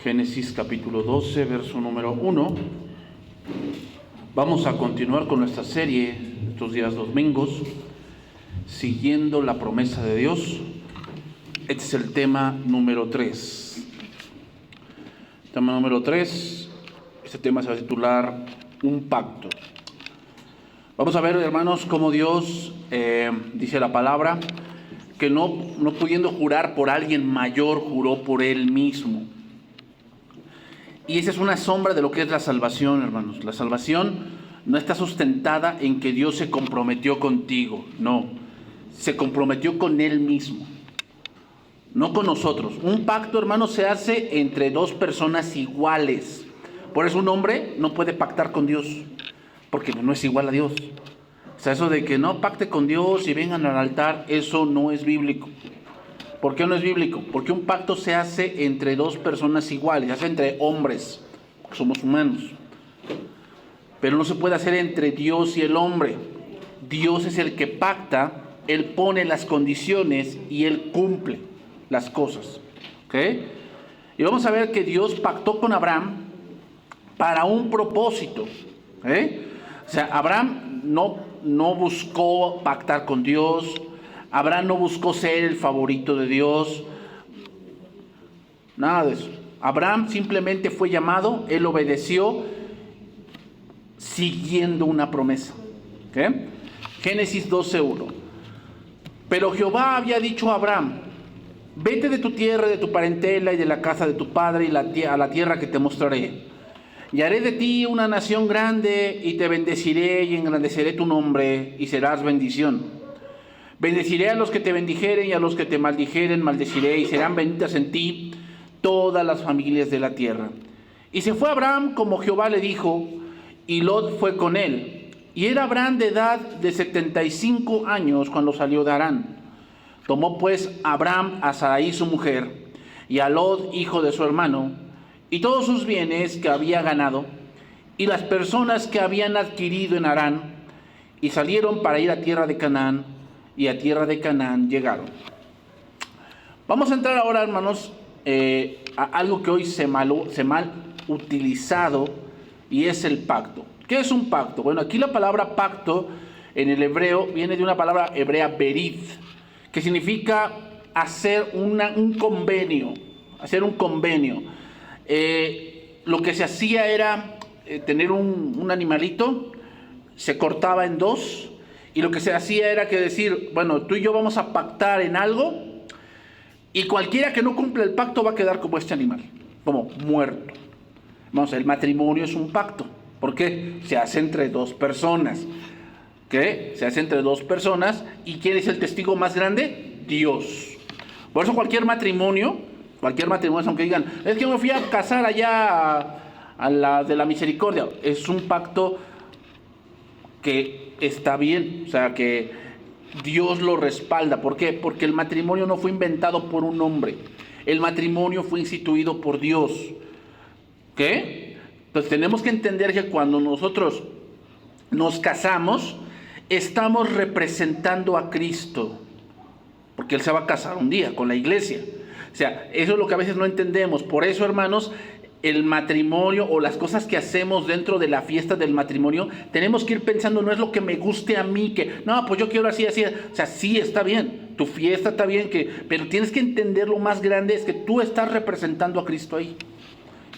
Génesis capítulo 12, verso número 1. Vamos a continuar con nuestra serie estos días domingos, siguiendo la promesa de Dios. Este es el tema número 3. Tema número 3, este tema se va a titular Un pacto. Vamos a ver, hermanos, cómo Dios dice la palabra, que no pudiendo jurar por alguien mayor, juró por Él mismo. Y esa es una sombra de lo que es la salvación, hermanos. La salvación no está sustentada en que Dios se comprometió contigo, no. Se comprometió con Él mismo, no con nosotros. Un pacto, hermanos, se hace entre dos personas iguales. Por eso un hombre no puede pactar con Dios, porque no es igual a Dios. O sea, eso de que no pacte con Dios y vengan al altar, eso no es bíblico. ¿Por qué no es bíblico? Porque un pacto se hace entre dos personas iguales, se hace entre hombres, porque somos humanos. Pero no se puede hacer entre Dios y el hombre. Dios es el que pacta, Él pone las condiciones y Él cumple las cosas. ¿Ok? Y vamos a ver que Dios pactó con Abraham para un propósito. O sea, Abraham no buscó pactar con Dios. Abraham no buscó ser el favorito de Dios. Nada de eso. Abraham simplemente fue llamado, él obedeció siguiendo una promesa. ¿Okay? Génesis 12:1. Pero Jehová había dicho a Abraham: vete de tu tierra, de tu parentela y de la casa de tu padre a la tierra que te mostraré. Y haré de ti una nación grande y te bendeciré y engrandeceré tu nombre y serás bendición. Bendeciré a los que te bendijeren y a los que te maldijeren maldeciré, y serán benditas en ti todas las familias de la tierra. Y se fue Abraham como Jehová le dijo, y Lot fue con él. Y era Abraham de edad de 75 años cuando salió de Harán. Tomó pues Abraham a Sarai su mujer, y a Lot hijo de su hermano, y todos sus bienes que había ganado, y las personas que habían adquirido en Harán, y salieron para ir a tierra de Canaán, y a tierra de Canaán llegaron. Vamos a entrar ahora, hermanos, a algo que hoy se mal utilizado, y es el pacto. ¿Qué es un pacto? Bueno, aquí la palabra pacto en el hebreo viene de una palabra hebrea berit, que significa hacer un convenio. Hacer un convenio. Lo que se hacía era tener un animalito, se cortaba en dos. Y lo que se hacía era que decir, bueno, tú y yo vamos a pactar en algo, y cualquiera que no cumpla el pacto va a quedar como este animal, como muerto. Vamos, el matrimonio es un pacto. ¿Por qué? Se hace entre dos personas. ¿Qué? Se hace entre dos personas. ¿Y quién es el testigo más grande? Dios. Por eso cualquier matrimonio, aunque digan, es que me fui a casar allá a la de la misericordia, es un pacto que está bien, o sea, que Dios lo respalda. ¿Por qué? Porque el matrimonio no fue inventado por un hombre. El matrimonio fue instituido por Dios. ¿Qué? Entonces tenemos que entender que cuando nosotros nos casamos, estamos representando a Cristo, porque Él se va a casar un día con la iglesia. O sea, eso es lo que a veces no entendemos. Por eso, hermanos, el matrimonio o las cosas que hacemos dentro de la fiesta del matrimonio, tenemos que ir pensando, no es lo que me guste a mí, que no, pues yo quiero así. O sea, sí, está bien, tu fiesta está bien, pero tienes que entender lo más grande, es que tú estás representando a Cristo ahí.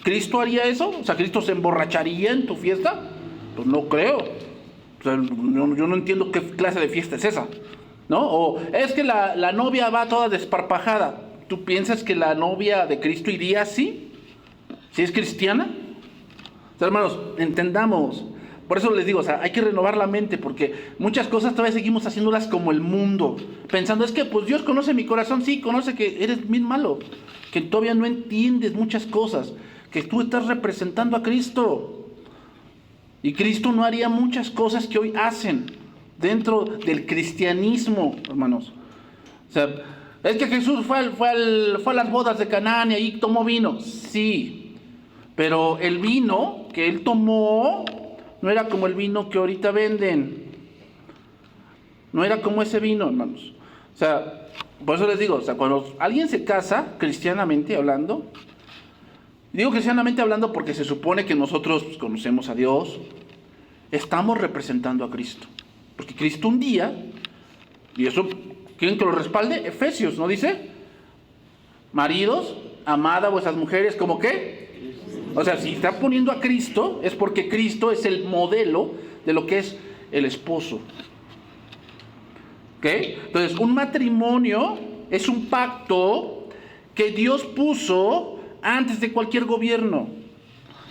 ¿Cristo haría eso? O sea, ¿Cristo se emborracharía en tu fiesta? Pues no creo. O sea, yo no entiendo qué clase de fiesta es esa, ¿no? O es que la novia va toda desparpajada. ¿Tú piensas que la novia de Cristo iría así? ¿Si es cristiana? O sea, hermanos, entendamos. Por eso les digo, o sea, hay que renovar la mente, porque muchas cosas todavía seguimos haciéndolas como el mundo, pensando, es que pues Dios conoce mi corazón. Sí, conoce que eres bien malo, que todavía no entiendes muchas cosas, que tú estás representando a Cristo, y Cristo no haría muchas cosas que hoy hacen dentro del cristianismo, hermanos. O sea, es que Jesús fue a las bodas de Canaán y ahí tomó vino. Sí, pero el vino que Él tomó no era como el vino que ahorita venden. No era como ese vino, hermanos. O sea, por eso les digo, o sea, cuando alguien se casa, cristianamente hablando, Digo cristianamente hablando porque se supone que nosotros conocemos a Dios, estamos representando a Cristo. Porque Cristo un día, y eso, ¿quieren que lo respalde? Efesios, ¿no dice? Maridos, amad a vuestras mujeres, ¿como qué? O sea, si está poniendo a Cristo, es porque Cristo es el modelo de lo que es el esposo. ¿Ok? Entonces, un matrimonio es un pacto que Dios puso antes de cualquier gobierno.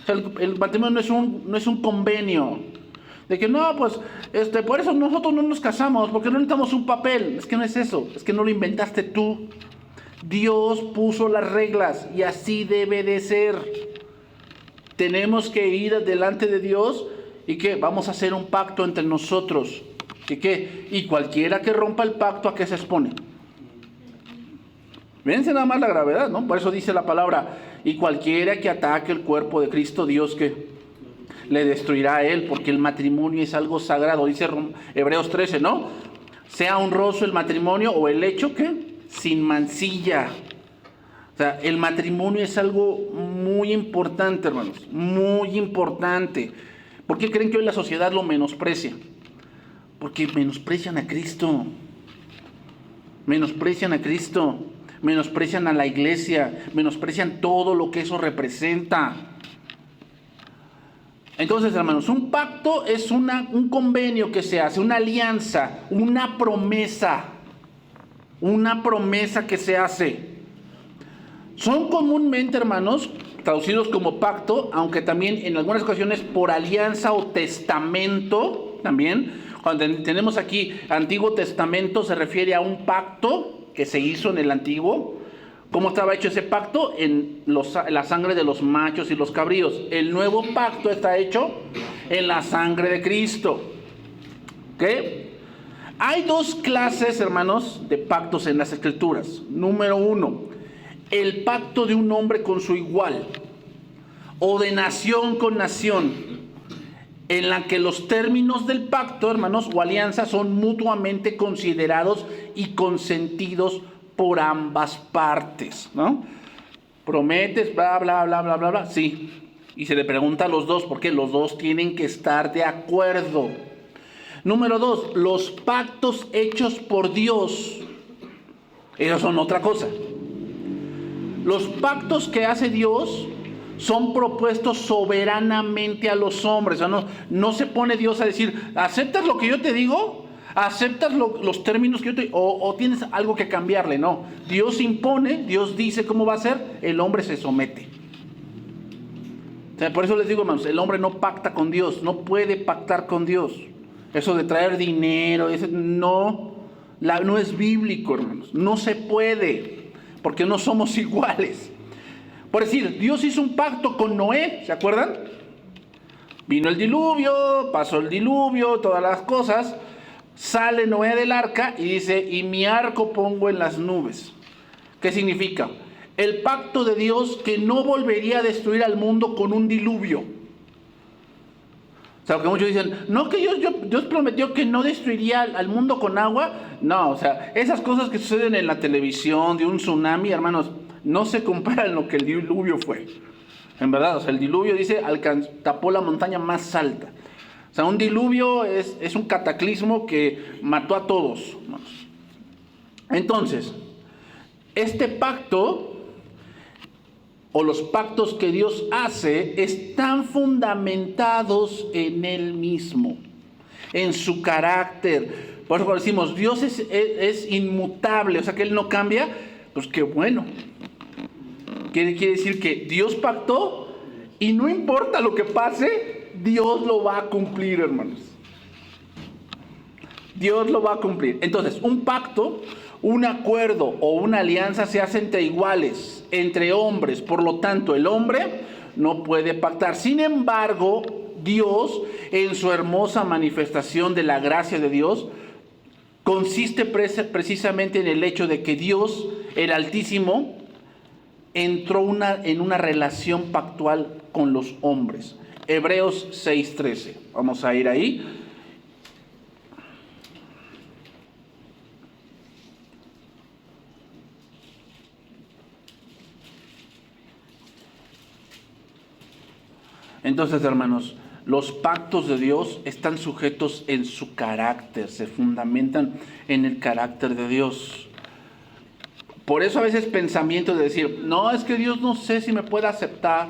O sea, el matrimonio no es un convenio. De que no, pues, por eso nosotros no nos casamos, porque no necesitamos un papel. Es que no es eso, es que no lo inventaste tú. Dios puso las reglas y así debe de ser. Tenemos que ir delante de Dios y que vamos a hacer un pacto entre nosotros. Y cualquiera que rompa el pacto, ¿a qué se expone? Fíjense nada más la gravedad, ¿no? Por eso dice la palabra, y cualquiera que ataque el cuerpo de Cristo, Dios que le destruirá a él, porque el matrimonio es algo sagrado, dice Hebreos 13, ¿no? Sea honroso el matrimonio o el hecho que sin mancilla. O sea, el matrimonio es algo muy importante, hermanos, muy importante. ¿Por qué creen que hoy la sociedad lo menosprecia? Porque menosprecian a Cristo, menosprecian a Cristo, menosprecian a la iglesia, menosprecian todo lo que eso representa. Entonces, hermanos, un pacto es un convenio que se hace, una alianza, una promesa que se hace. Son comúnmente, hermanos, traducidos como pacto, aunque también en algunas ocasiones por alianza o testamento, también. Cuando tenemos aquí Antiguo Testamento se refiere a un pacto que se hizo en el Antiguo. ¿Cómo estaba hecho ese pacto? En la sangre de los machos y los cabríos. El nuevo pacto está hecho en la sangre de Cristo. ¿Ok? Hay dos clases, hermanos, de pactos en las Escrituras. Número 1, el pacto de un hombre con su igual, o de nación con nación, en la que los términos del pacto, hermanos, o alianza son mutuamente considerados y consentidos por ambas partes, ¿no? Prometes, bla, bla, bla, bla, bla, bla, sí. Y se le pregunta a los dos, porque los dos tienen que estar de acuerdo. Número 2, los pactos hechos por Dios, esos son otra cosa. Los pactos que hace Dios son propuestos soberanamente a los hombres. O sea, no se pone Dios a decir, ¿aceptas lo que yo te digo? ¿Aceptas los términos que yo te digo? ¿O tienes algo que cambiarle? No. Dios impone, Dios dice cómo va a ser, el hombre se somete. O sea, por eso les digo, hermanos, el hombre no pacta con Dios, no puede pactar con Dios. Eso de traer dinero, no es bíblico, hermanos. No se puede, porque no somos iguales. Por decir, Dios hizo un pacto con Noé, ¿se acuerdan? Vino el diluvio, pasó el diluvio, todas las cosas. Sale Noé del arca y dice, y mi arco pongo en las nubes. ¿Qué significa? El pacto de Dios que no volvería a destruir al mundo con un diluvio. O sea, que muchos dicen, no, que Dios prometió que no destruiría al mundo con agua. No, o sea, esas cosas que suceden en la televisión, de un tsunami, hermanos, no se comparan lo que el diluvio fue. En verdad, o sea, el diluvio dice, tapó la montaña más alta. O sea, un diluvio es un cataclismo que mató a todos. Entonces, este pacto, o los pactos que Dios hace, están fundamentados en Él mismo, en su carácter. Por eso decimos, Dios es inmutable, o sea que Él no cambia. Pues qué bueno. Quiere decir que Dios pactó y no importa lo que pase, Dios lo va a cumplir, hermanos. Dios lo va a cumplir. Entonces, un pacto, un acuerdo o una alianza se hace entre iguales, entre hombres. Por lo tanto, el hombre no puede pactar. Sin embargo, Dios, en su hermosa manifestación de la gracia de Dios, consiste precisamente en el hecho de que Dios, el Altísimo, entró en una relación pactual con los hombres. Hebreos 6:13. Vamos a ir ahí. Entonces, hermanos, los pactos de Dios están sujetos en su carácter, se fundamentan en el carácter de Dios. Por eso a veces pensamientos de decir, no, es que Dios no sé si me puede aceptar.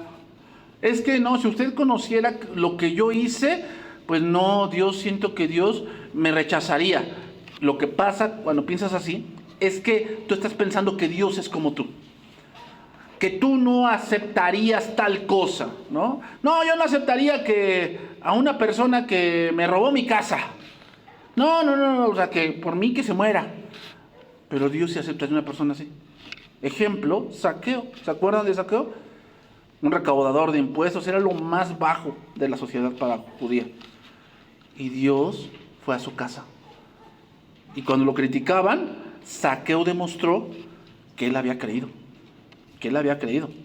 Es que no, si usted conociera lo que yo hice, pues no, Dios, siento que Dios me rechazaría. Lo que pasa cuando piensas así es que tú estás pensando que Dios es como tú. Que tú no aceptarías tal cosa, ¿no? No, yo no aceptaría que a una persona que me robó mi casa. No, o sea, que por mí que se muera. Pero Dios sí acepta a una persona así. Ejemplo, Zaqueo. ¿Se acuerdan de Zaqueo? Un recaudador de impuestos, era lo más bajo de la sociedad judía. Y Dios fue a su casa. Y cuando lo criticaban, Zaqueo demostró que él había creído. Entonces,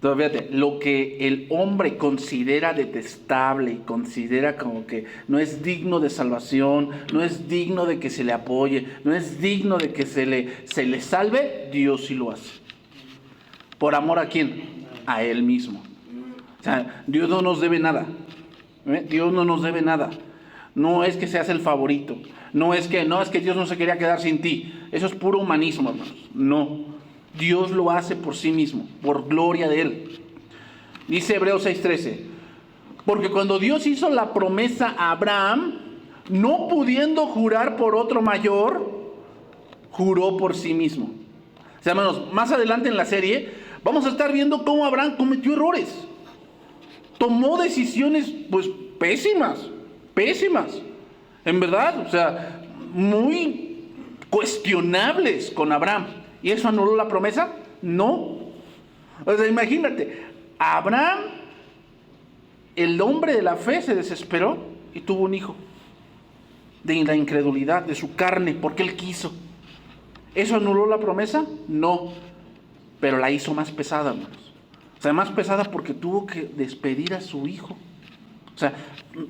fíjate, lo que el hombre considera detestable y considera como que no es digno de salvación, no es digno de que se le apoye, no es digno de que se le salve, Dios sí lo hace. ¿Por amor a quién? A Él mismo. O sea, Dios no nos debe nada. Dios no nos debe nada. No es que seas el favorito. No es que Dios no se quería quedar sin ti. Eso es puro humanismo, hermanos. No. Dios lo hace por sí mismo, por gloria de Él. Dice Hebreos 6:13, porque cuando Dios hizo la promesa a Abraham, no pudiendo jurar por otro mayor, juró por sí mismo. O sea, hermanos, más adelante en la serie vamos a estar viendo cómo Abraham cometió errores. Tomó decisiones, pues, pésimas. En verdad, o sea, muy cuestionables con Abraham. ¿Y eso anuló la promesa? No. O sea, imagínate, Abraham, el hombre de la fe, se desesperó y tuvo un hijo. De la incredulidad, de su carne, porque él quiso. ¿Eso anuló la promesa? No. Pero la hizo más pesada, hermanos. O sea, más pesada porque tuvo que despedir a su hijo. O sea,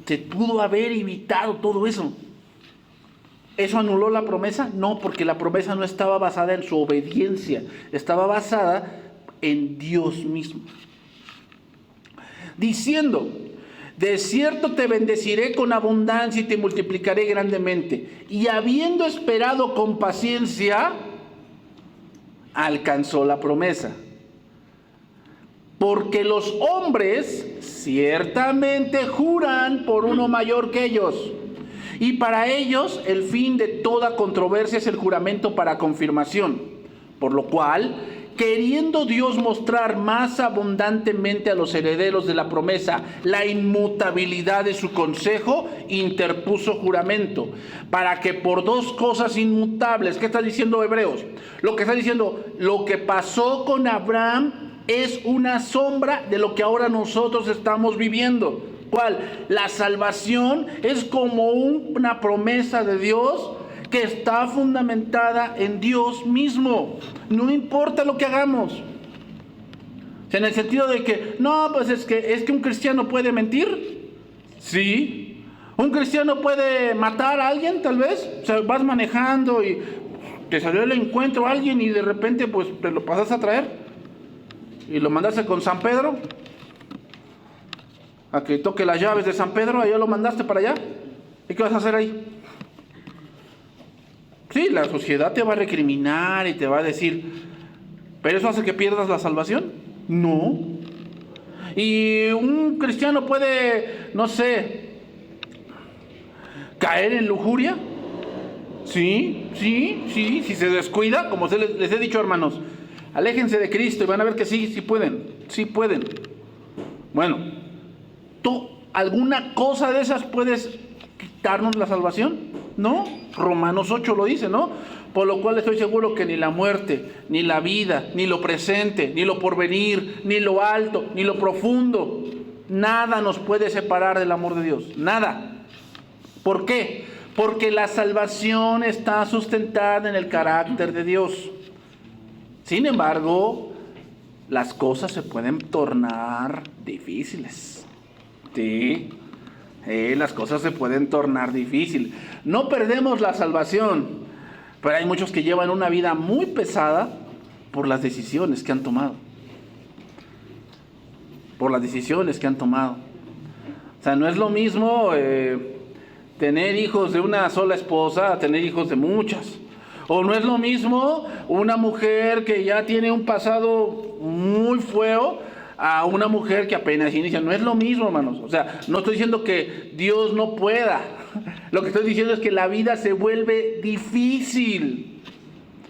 se pudo haber evitado todo eso. ¿Eso anuló la promesa? No, porque la promesa no estaba basada en su obediencia, estaba basada en Dios mismo. Diciendo, de cierto te bendeciré con abundancia y te multiplicaré grandemente. Y habiendo esperado con paciencia, alcanzó la promesa. Porque los hombres ciertamente juran por uno mayor que ellos. Y para ellos el fin de toda controversia es el juramento para confirmación. Por lo cual, queriendo Dios mostrar más abundantemente a los herederos de la promesa la inmutabilidad de su consejo, interpuso juramento. Para que por dos cosas inmutables, ¿qué está diciendo Hebreos? Lo que está diciendo, lo que pasó con Abraham es una sombra de lo que ahora nosotros estamos viviendo. ¿Cuál? La salvación es como una promesa de Dios que está fundamentada en Dios mismo. No importa lo que hagamos. O sea, en el sentido de que, no, pues es que un cristiano puede mentir. Sí. Un cristiano puede matar a alguien, tal vez. O sea, vas manejando y te salió el encuentro a alguien y de repente pues te lo pasas a traer y lo mandaste con San Pedro a que toque las llaves de San Pedro, allá lo mandaste para allá. ¿Y qué vas a hacer ahí? Sí, la sociedad te va a recriminar y te va a decir, ¿pero eso hace que pierdas la salvación? No. Y un cristiano puede, no sé, caer en lujuria. Sí, si se descuida, como les he dicho, hermanos, aléjense de Cristo y van a ver que sí pueden. Bueno, ¿tú alguna cosa de esas puedes quitarnos la salvación? No, Romanos 8 lo dice, ¿no? Por lo cual estoy seguro que ni la muerte, ni la vida, ni lo presente, ni lo porvenir, ni lo alto, ni lo profundo, nada nos puede separar del amor de Dios, nada. ¿Por qué? Porque la salvación está sustentada en el carácter de Dios. Sin embargo, las cosas se pueden tornar difíciles. Sí, las cosas se pueden tornar difíciles. No perdemos la salvación, pero hay muchos que llevan una vida muy pesada por las decisiones que han tomado. por las decisiones que han tomado. O sea, no es lo mismo tener hijos de una sola esposa a tener hijos de muchas. O no es lo mismo una mujer que ya tiene un pasado muy feo a una mujer que apenas inicia. No es lo mismo, hermanos. O sea, no estoy diciendo que Dios no pueda. Lo que estoy diciendo es que la vida se vuelve difícil.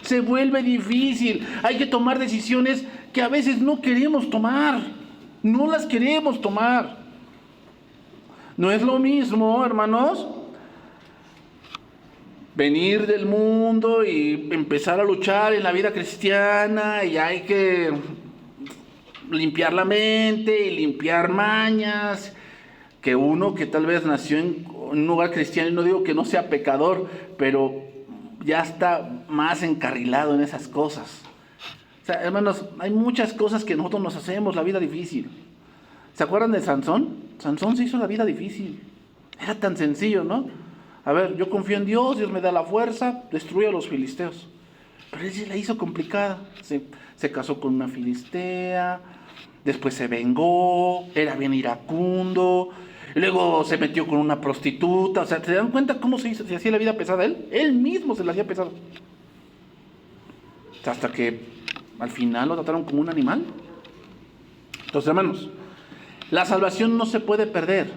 Se vuelve difícil. Hay que tomar decisiones que a veces no queremos tomar. No las queremos tomar. No es lo mismo, hermanos, venir del mundo y empezar a luchar en la vida cristiana, y hay que limpiar la mente y limpiar mañas, que uno que tal vez nació en un lugar cristiano, y no digo que no sea pecador, pero ya está más encarrilado en esas cosas. O sea, hermanos, hay muchas cosas que nosotros nos hacemos la vida difícil. ¿Se acuerdan de Sansón? Sansón se hizo la vida difícil. Era tan sencillo, ¿no? A ver, yo confío en Dios, Dios me da la fuerza, destruye a los filisteos. Pero él se la hizo complicada. Se casó con una filistea, después se vengó, era bien iracundo, y luego se metió con una prostituta. O sea, ¿se dan cuenta cómo se hacía la vida pesada él? Él mismo se la hacía pesada. Hasta que al final lo trataron como un animal. Entonces, hermanos, la salvación no se puede perder.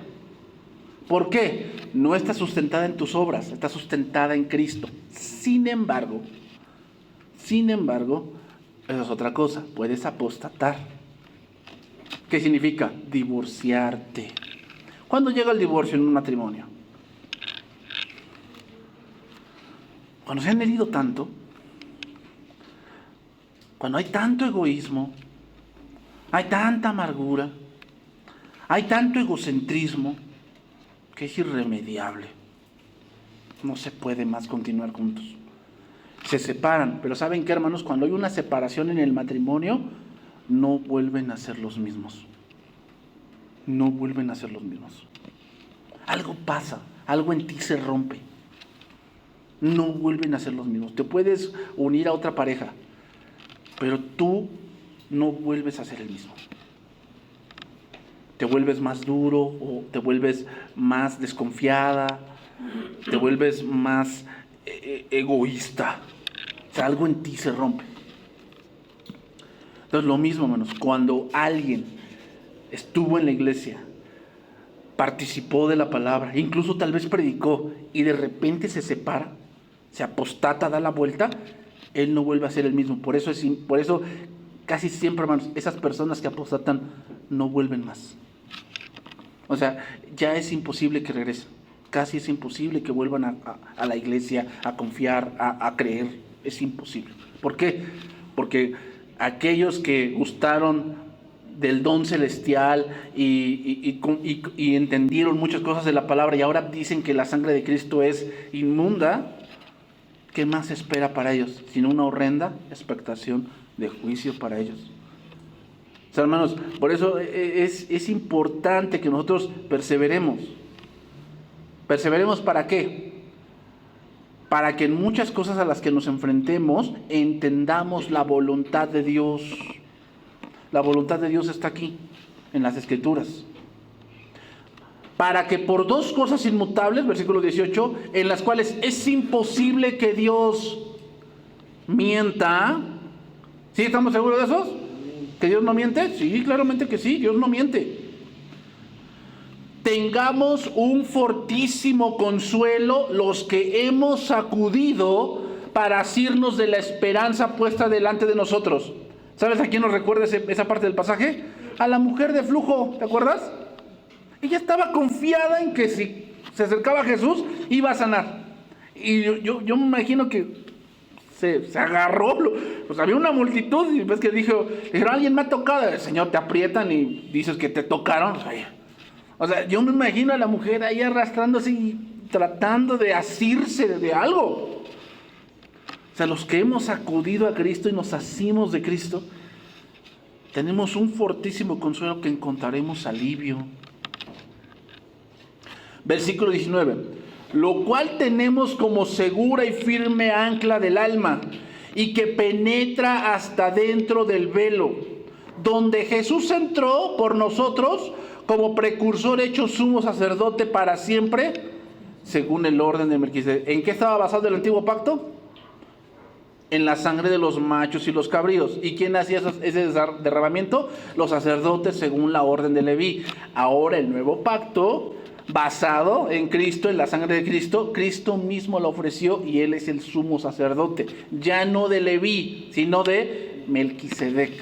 ¿Por qué? No está sustentada en tus obras, está sustentada en Cristo. Sin embargo, eso es otra cosa, puedes apostatar. ¿Qué significa? Divorciarte. ¿Cuándo llega el divorcio en un matrimonio? Cuando se han herido tanto, cuando hay tanto egoísmo, hay tanta amargura, hay tanto egocentrismo, que es irremediable. No se puede más continuar juntos. Se separan, pero ¿saben qué, hermanos? Cuando hay una separación en el matrimonio, no vuelven a ser los mismos. No vuelven a ser los mismos. Algo pasa, algo en ti se rompe. No vuelven a ser los mismos. Te puedes unir a otra pareja, pero tú no vuelves a ser el mismo. Te vuelves más duro, o te vuelves más desconfiada, te vuelves más egoísta. O sea, algo en ti se rompe. Entonces, lo mismo, hermanos, cuando alguien estuvo en la iglesia, participó de la palabra, incluso tal vez predicó, y de repente se separa, se apostata, da la vuelta, él no vuelve a ser el mismo. Por eso casi siempre, hermanos, esas personas que apostatan no vuelven más. O sea, ya es imposible que regresen. Casi es imposible que vuelvan a la iglesia, a confiar, a creer. Es imposible. ¿Por qué? Porque aquellos que gustaron del don celestial y entendieron muchas cosas de la palabra, y ahora dicen que la sangre de Cristo es inmunda, ¿qué más espera para ellos? Sino una horrenda expectación de juicio para ellos. O sea, hermanos, por eso es importante que nosotros perseveremos. ¿Perseveremos para qué? Para que en muchas cosas a las que nos enfrentemos entendamos la voluntad de Dios. La voluntad de Dios está aquí, en las Escrituras. Para que por dos cosas inmutables, versículo 18, en las cuales es imposible que Dios mienta. ¿Sí estamos seguros de eso? ¿Que Dios no miente? Sí, claramente que sí, Dios no miente. Tengamos un fortísimo consuelo los que hemos acudido para asirnos de la esperanza puesta delante de nosotros. ¿Sabes a quién nos recuerda esa parte del pasaje? A la mujer de flujo, ¿te acuerdas? Ella estaba confiada en que si se acercaba a Jesús iba a sanar. Y yo me imagino que se agarró, pues había una multitud, y ves que dijeron, alguien me ha tocado. El Señor, te aprietan y dices que te tocaron. O sea, yo me imagino a la mujer ahí arrastrándose y tratando de asirse de algo. O sea, los que hemos acudido a Cristo y nos asimos de Cristo, tenemos un fortísimo consuelo que encontraremos alivio. Versículo 19. Lo cual tenemos como segura y firme ancla del alma, y que penetra hasta dentro del velo, donde Jesús entró por nosotros como precursor hecho sumo sacerdote para siempre, según el orden de Melquisedec. ¿En qué estaba basado el antiguo pacto? En la sangre de los machos y los cabríos. ¿Y quién hacía ese derramamiento? Los sacerdotes según la orden de Leví. Ahora el nuevo pacto, basado en Cristo, en la sangre de Cristo, Cristo mismo lo ofreció y Él es el sumo sacerdote. Ya no de Leví, sino de Melquisedec.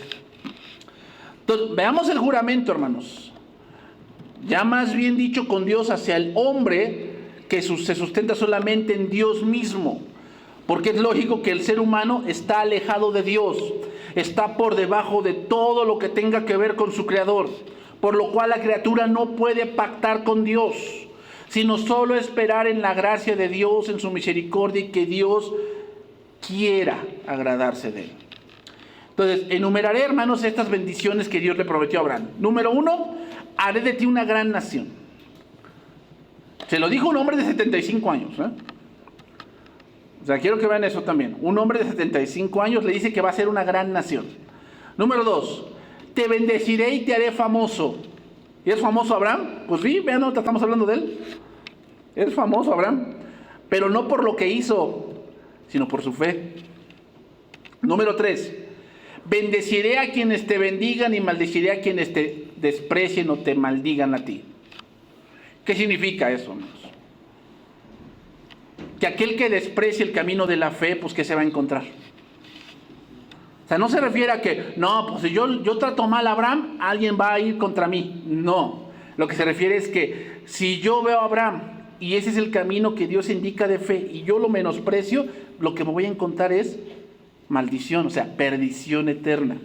Entonces, veamos el juramento, hermanos. Ya más bien dicho con Dios hacia el hombre que se sustenta solamente en Dios mismo. Porque es lógico que el ser humano está alejado de Dios, está por debajo de todo lo que tenga que ver con su Creador, por lo cual la criatura no puede pactar con Dios, sino solo esperar en la gracia de Dios, en su misericordia y que Dios quiera agradarse de él. Entonces, enumeraré, hermanos, estas bendiciones que Dios le prometió a Abraham. Número 1, haré de ti una gran nación. Se lo dijo un hombre de 75 años, O sea, quiero que vean eso también. Un hombre de 75 años le dice que va a ser una gran nación. Número 2, te bendeciré y te haré famoso. ¿Y es famoso Abraham? Pues sí, vean, ahorita estamos hablando de él. Es famoso Abraham, pero no por lo que hizo, sino por su fe. Número 3, bendeciré a quienes te bendigan y maldeciré a quienes te desprecien o te maldigan a ti. ¿Qué significa eso, hermanos? Que aquel que desprecie el camino de la fe, pues ¿qué se va a encontrar? O sea, no se refiere a que, no, pues si yo trato mal a Abraham, alguien va a ir contra mí. No, lo que se refiere es que si yo veo a Abraham y ese es el camino que Dios indica de fe y yo lo menosprecio, lo que me voy a encontrar es maldición, o sea, perdición eterna.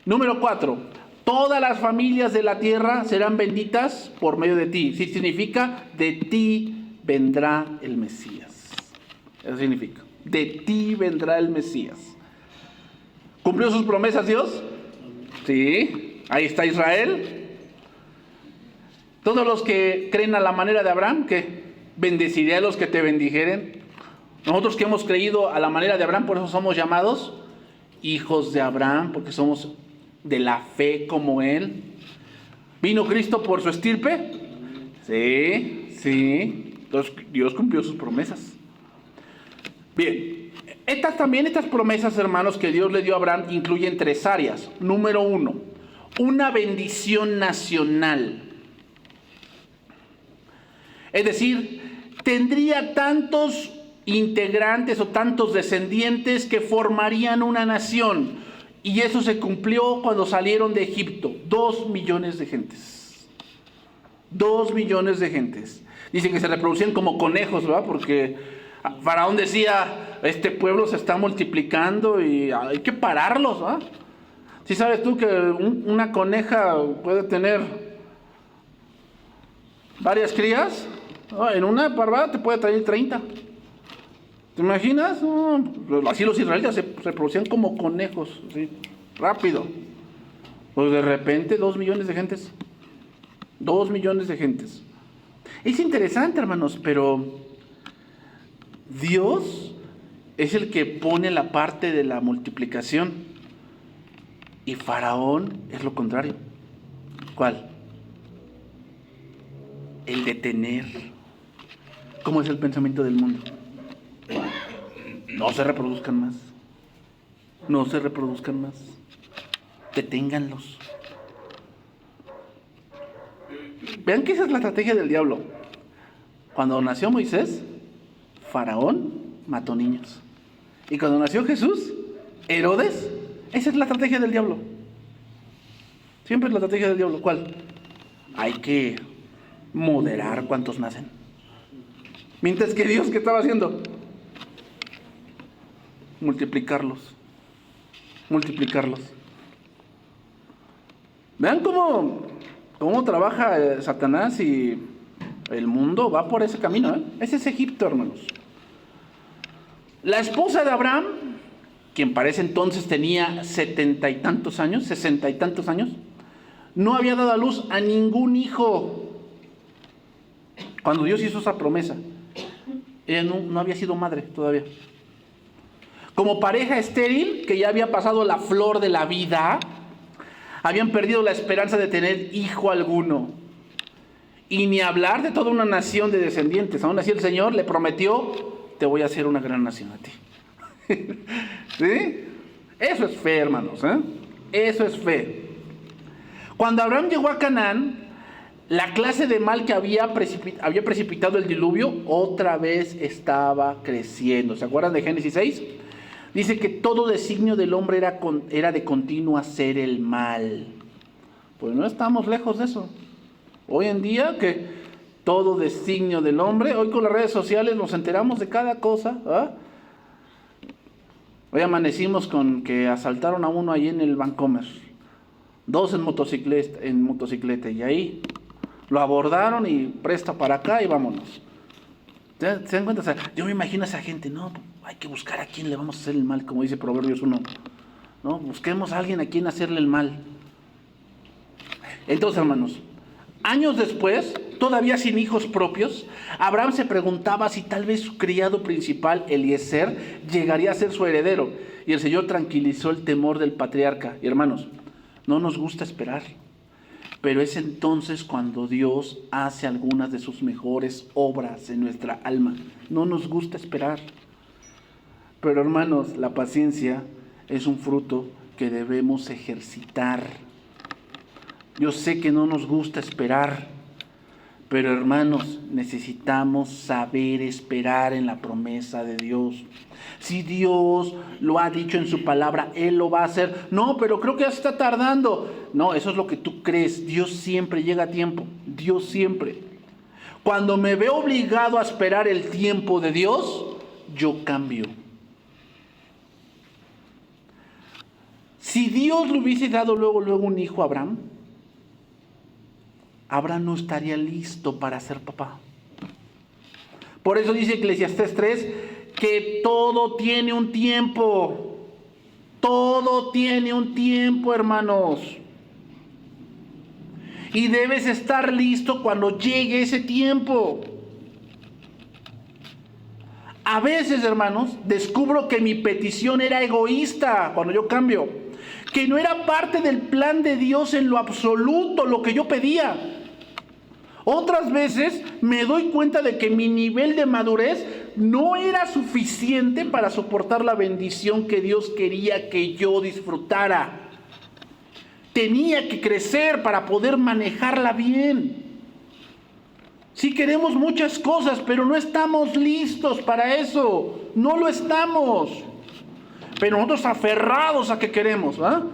Número 4, todas las familias de la tierra serán benditas por medio de ti. Sí, significa de ti vendrá el Mesías. Eso significa, de ti vendrá el Mesías. ¿Cumplió sus promesas Dios? Sí, ahí está Israel. Todos los que creen a la manera de Abraham, que bendeciré a los que te bendijeren. Nosotros que hemos creído a la manera de Abraham, por eso somos llamados hijos de Abraham, porque somos de la fe como él. ¿Vino Cristo por su estirpe? Sí, sí. Entonces Dios cumplió sus promesas. Bien, estas promesas, hermanos, que Dios le dio a Abraham incluyen 3 áreas. Número 1, una bendición nacional. Es decir, tendría tantos integrantes o tantos descendientes que formarían una nación. Y eso se cumplió cuando salieron de Egipto. 2 millones de gentes. 2 millones de gentes. Dicen que se reproducían como conejos, ¿verdad? Porque Faraón decía, este pueblo se está multiplicando y hay que pararlos, ¿verdad? ¿Sí sabes tú que una coneja puede tener varias crías? En una parvada te puede traer 30. ¿Te imaginas? Así los israelitas se reproducían como conejos, ¿sí? Rápido. Pues de repente 2 millones de gentes. 2 millones de gentes. Es interesante, hermanos, pero Dios es el que pone la parte de la multiplicación y Faraón es lo contrario. ¿Cuál? El detener. ¿Cómo es el pensamiento del mundo? No se reproduzcan más. No se reproduzcan más. Deténganlos. Vean que esa es la estrategia del diablo. Cuando nació Moisés, Faraón mató niños. Y cuando nació Jesús, Herodes, esa es la estrategia del diablo. Siempre es la estrategia del diablo. ¿Cuál? Hay que moderar cuántos nacen. Mientras que Dios, ¿qué estaba haciendo? Multiplicarlos. Multiplicarlos. Vean cómo trabaja Satanás y el mundo va por ese camino, ¿eh? Ese es Egipto, hermanos. La esposa de Abraham, quien para ese entonces tenía 70 y tantos años, 60 y tantos años, no había dado a luz a ningún hijo. Cuando Dios hizo esa promesa, ella no había sido madre todavía. Como pareja estéril, que ya había pasado la flor de la vida, Habían perdido la esperanza de tener hijo alguno. Y ni hablar de toda una nación de descendientes. Aún así el Señor le prometió, te voy a hacer una gran nación a ti. ¿Sí? Eso es fe, hermanos, ¿eh? Eso es fe. Cuando Abraham llegó a Canaán, la clase de mal que había precipitado el diluvio otra vez estaba creciendo. ¿Se acuerdan de Génesis 6? Dice que todo designio del hombre era de continuo hacer el mal. Pues no estamos lejos de eso. Hoy en día que todo designio del hombre, hoy con las redes sociales nos enteramos de cada cosa. ¿Ah? Hoy amanecimos con que asaltaron a uno ahí en el Vancomer. 2 en motocicleta y ahí lo abordaron y presta para acá y vámonos. ¿Se dan cuenta? O sea, yo me imagino a esa gente, no, hay que buscar a quién le vamos a hacer el mal, como dice Proverbios 1. ¿No? Busquemos a alguien a quien hacerle el mal. Entonces, hermanos, años después, todavía sin hijos propios, Abraham se preguntaba si tal vez su criado principal, Eliezer, llegaría a ser su heredero. Y el Señor tranquilizó el temor del patriarca. Y hermanos, no nos gusta esperar, pero es entonces cuando Dios hace algunas de sus mejores obras en nuestra alma. No nos gusta esperar. Pero hermanos, la paciencia es un fruto que debemos ejercitar. Yo sé que no nos gusta esperar, pero hermanos, necesitamos saber esperar en la promesa de Dios. Si Dios lo ha dicho en su palabra, Él lo va a hacer. No, pero creo que ya se está tardando. No, eso es lo que tú crees. Dios siempre llega a tiempo. Dios siempre. Cuando me veo obligado a esperar el tiempo de Dios, yo cambio. Si Dios le hubiese dado luego un hijo a Abraham, Abraham no estaría listo para ser papá. Por eso dice Eclesiastés 3 que todo tiene un tiempo. Todo tiene un tiempo, hermanos. Y debes estar listo cuando llegue ese tiempo. A veces, hermanos, descubro que mi petición era egoísta cuando yo cambio. Que no era parte del plan de Dios en lo absoluto lo que yo pedía. Otras veces me doy cuenta de que mi nivel de madurez no era suficiente para soportar la bendición que Dios quería que yo disfrutara. Tenía que crecer para poder manejarla bien. Sí queremos muchas cosas, pero no estamos listos para eso. No lo estamos. Pero nosotros aferrados a que queremos, ¿ah?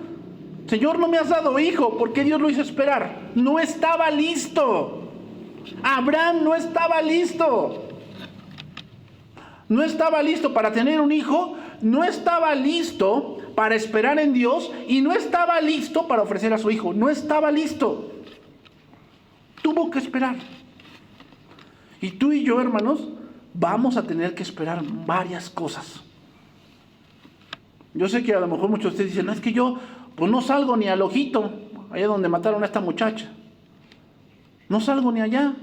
Señor, no me has dado hijo. ¿Por qué Dios lo hizo esperar? No estaba listo. Abraham no estaba listo. No estaba listo para tener un hijo. No estaba listo para esperar en Dios. Y no estaba listo para ofrecer a su hijo. No estaba listo. Tuvo que esperar. Y tú y yo, hermanos, vamos a tener que esperar varias cosas. Yo sé que a lo mejor muchos de ustedes dicen, no, es que yo pues no salgo ni al ojito, allá donde mataron a esta muchacha. No salgo ni allá.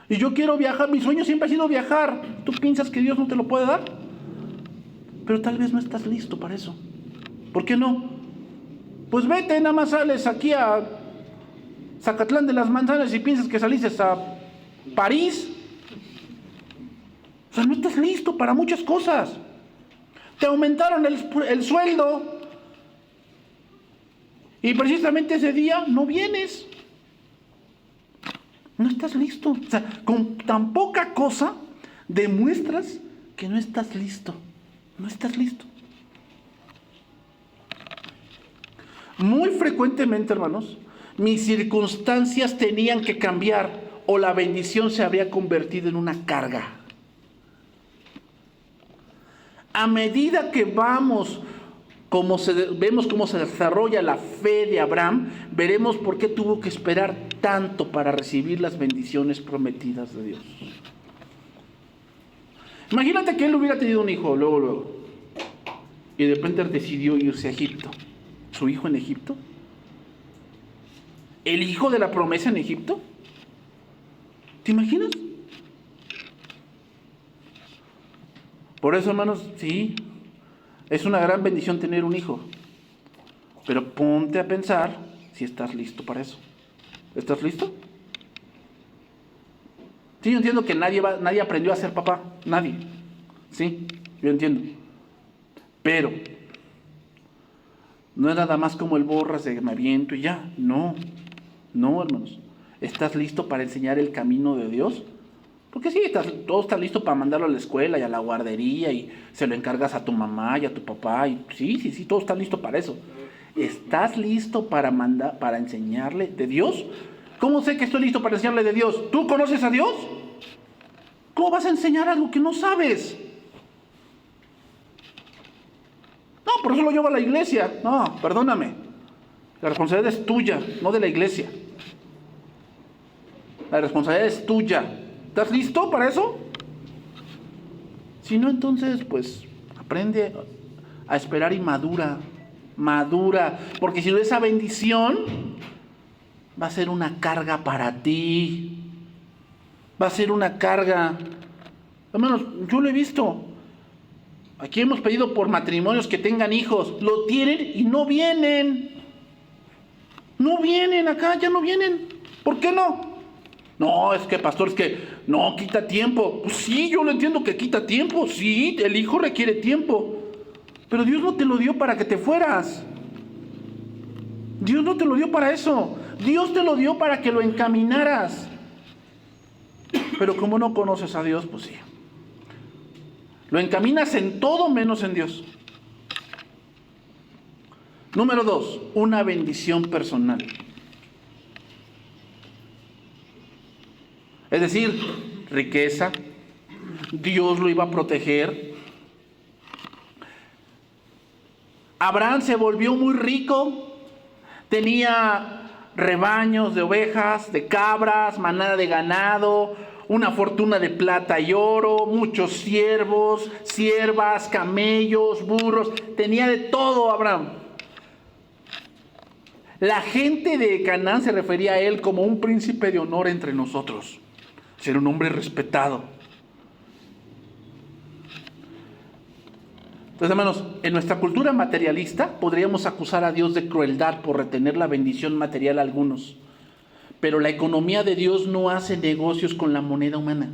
Y yo quiero viajar, mi sueño siempre ha sido viajar. ¿Tú piensas que Dios no te lo puede dar? Pero tal vez no estás listo para eso. ¿Por qué no? Pues vete, nada más sales aquí a Zacatlán de las Manzanas y piensas que saliste a París. O sea, no estás listo para muchas cosas. Te aumentaron el sueldo. Y precisamente ese día no vienes. No estás listo. O sea, con tan poca cosa demuestras que no estás listo. No estás listo. Muy frecuentemente, hermanos, mis circunstancias tenían que cambiar o la bendición se habría convertido en una carga. A medida que vemos cómo se desarrolla la fe de Abraham, veremos por qué tuvo que esperar tanto para recibir las bendiciones prometidas de Dios. Imagínate que él hubiera tenido un hijo luego, y de repente decidió irse a Egipto. ¿Su hijo en Egipto? ¿El hijo de la promesa en Egipto? ¿Te imaginas? Por eso, hermanos, sí, es una gran bendición tener un hijo. Pero ponte a pensar si estás listo para eso. ¿Estás listo? Sí, yo entiendo que nadie aprendió a ser papá, nadie. Sí, yo entiendo. Pero no es nada más como el borras de me aviento y ya. No, hermanos. ¿Estás listo para enseñar el camino de Dios? Porque sí, todo está listo para mandarlo a la escuela y a la guardería y se lo encargas a tu mamá y a tu papá. Y sí, todo está listo para eso. ¿Estás listo para enseñarle de Dios? ¿Cómo sé que estoy listo para enseñarle de Dios? ¿Tú conoces a Dios? ¿Cómo vas a enseñar algo que no sabes? No, por eso lo llevo a la iglesia. No, perdóname. La responsabilidad es tuya, no de la iglesia. La responsabilidad es tuya. ¿Estás listo para eso? Si no, entonces, pues, aprende a esperar y madura. Porque si no, esa bendición va a ser una carga para ti. Va a ser una carga. Hermanos, yo lo he visto. Aquí hemos pedido por matrimonios que tengan hijos. Lo tienen y no vienen. No vienen acá, ya no vienen. ¿Por qué no? No, es que pastor, es que no, quita tiempo. Pues sí, yo lo entiendo que quita tiempo. Sí, el hijo requiere tiempo. Pero Dios no te lo dio para que te fueras. Dios no te lo dio para eso. Dios te lo dio para que lo encaminaras. Pero como no conoces a Dios, pues sí. Lo encaminas en todo menos en Dios. Número 2, una bendición personal. Es decir, riqueza. Dios lo iba a proteger. Abraham se volvió muy rico. Tenía rebaños de ovejas, de cabras, manada de ganado, una fortuna de plata y oro, muchos siervos, siervas, camellos, burros. Tenía de todo Abraham. La gente de Canaán se refería a él como un príncipe de honor entre nosotros. Ser un hombre respetado. Entonces, hermanos, en nuestra cultura materialista podríamos acusar a Dios de crueldad por retener la bendición material a algunos. Pero la economía de Dios no hace negocios con la moneda humana.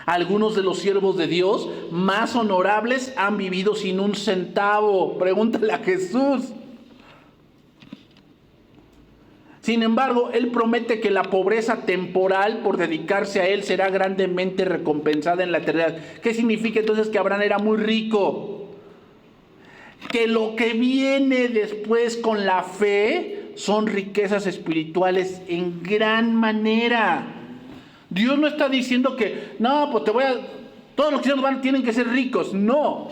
Algunos de los siervos de Dios más honorables han vivido sin un centavo. Pregúntale a Jesús. Sin embargo, Él promete que la pobreza temporal por dedicarse a Él será grandemente recompensada en la eternidad. ¿Qué significa entonces que Abraham era muy rico? Que lo que viene después con la fe son riquezas espirituales en gran manera. Dios no está diciendo que, no, pues todos los cristianos tienen que ser ricos. No,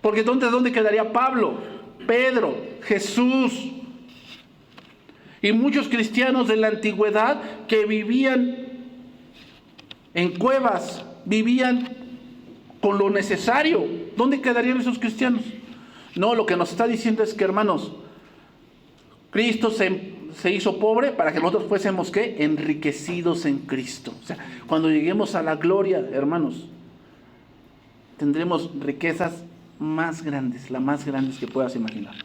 porque entonces ¿dónde quedaría Pablo, Pedro, Jesús? Y muchos cristianos de la antigüedad que vivían en cuevas, vivían con lo necesario. ¿Dónde quedarían esos cristianos? No, lo que nos está diciendo es que, hermanos, Cristo se hizo pobre para que nosotros fuésemos, ¿qué? Enriquecidos en Cristo. O sea, cuando lleguemos a la gloria, hermanos, tendremos riquezas más grandes, las más grandes que puedas imaginar.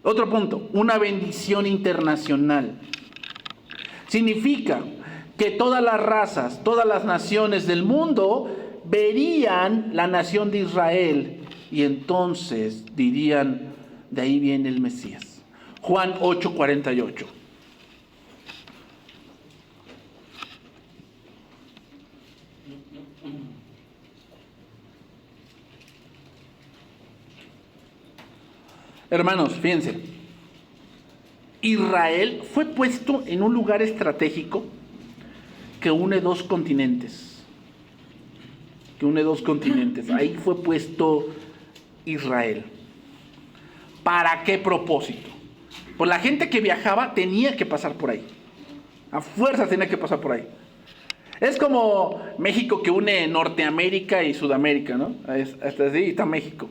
Otro punto, una bendición internacional. Significa que todas las razas, todas las naciones del mundo verían la nación de Israel y entonces dirían, de ahí viene el Mesías. Juan 8:48. Hermanos, fíjense, Israel fue puesto en un lugar estratégico que une dos continentes. Ahí fue puesto Israel. ¿Para qué propósito? Pues la gente que viajaba tenía que pasar por ahí. A fuerzas tenía que pasar por ahí. Es como México que une Norteamérica y Sudamérica, ¿no? Hasta así está México.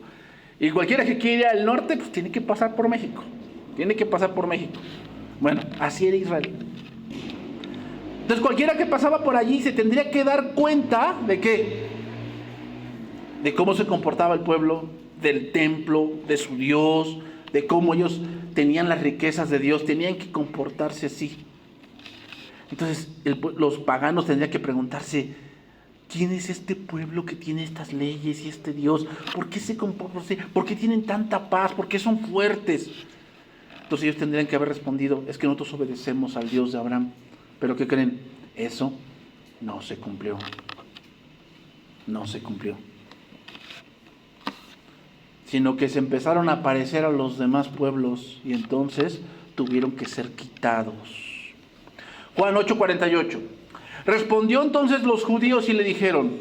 Y cualquiera que quiera ir al norte, pues tiene que pasar por México. Bueno, así era Israel. Entonces cualquiera que pasaba por allí se tendría que dar cuenta de qué, de cómo se comportaba el pueblo, del templo, de su Dios, de cómo ellos tenían las riquezas de Dios, tenían que comportarse así. Entonces los paganos tendrían que preguntarse, ¿quién es este pueblo que tiene estas leyes y este Dios? ¿Por qué se comportan así? ¿Por qué tienen tanta paz? ¿Por qué son fuertes? Entonces ellos tendrían que haber respondido, es que nosotros obedecemos al Dios de Abraham. ¿Pero qué creen? Eso no se cumplió. No se cumplió. Sino que se empezaron a parecer a los demás pueblos y entonces tuvieron que ser quitados. Juan 8:48. Respondió entonces los judíos y le dijeron,